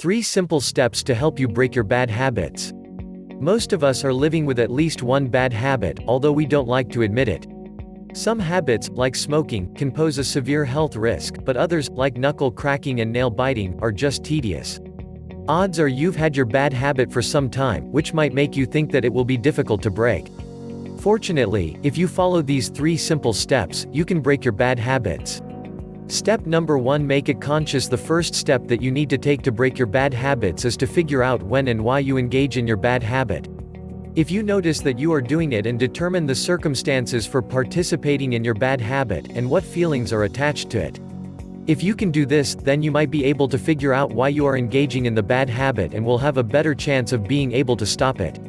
3 simple steps to help you break your bad habits. Most of us are living with at least one bad habit, although we don't like to admit it. Some habits, like smoking, can pose a severe health risk, but others, like knuckle cracking and nail biting, are just tedious. Odds are you've had your bad habit for some time, which might make you think that it will be difficult to break. Fortunately, if you follow these 3 simple steps, you can break your bad habits. Step number 1: make it conscious. The first step that you need to take to break your bad habits is to figure out when and why you engage in your bad habit. If you notice that you are doing it and determine the circumstances for participating in your bad habit, and what feelings are attached to it. If you can do this, then you might be able to figure out why you are engaging in the bad habit and will have a better chance of being able to stop it.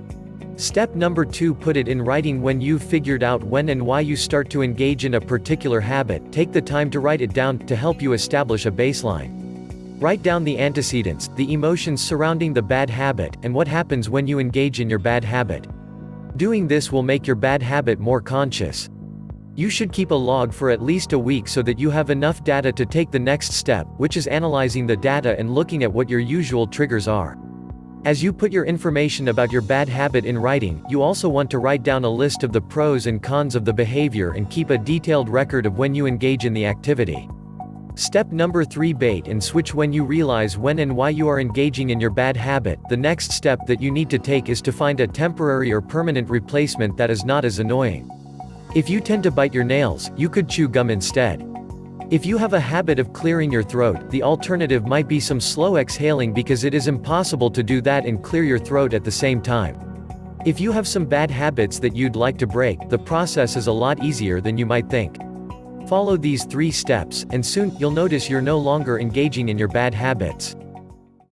Step number 2: put it in writing. When you've figured out when and why you start to engage in a particular habit, take the time to write it down, to help you establish a baseline. Write down the antecedents, the emotions surrounding the bad habit, and what happens when you engage in your bad habit. Doing this will make your bad habit more conscious. You should keep a log for at least a week so that you have enough data to take the next step, which is analyzing the data and looking at what your usual triggers are. As you put your information about your bad habit in writing, you also want to write down a list of the pros and cons of the behavior and keep a detailed record of when you engage in the activity. Step number 3: bait and switch. When you realize when and why you are engaging in your bad habit, the next step that you need to take is to find a temporary or permanent replacement that is not as annoying. If you tend to bite your nails, you could chew gum instead. If you have a habit of clearing your throat, the alternative might be some slow exhaling, because it is impossible to do that and clear your throat at the same time. If you have some bad habits that you'd like to break, the process is a lot easier than you might think. Follow these 3 steps, and soon, you'll notice you're no longer engaging in your bad habits.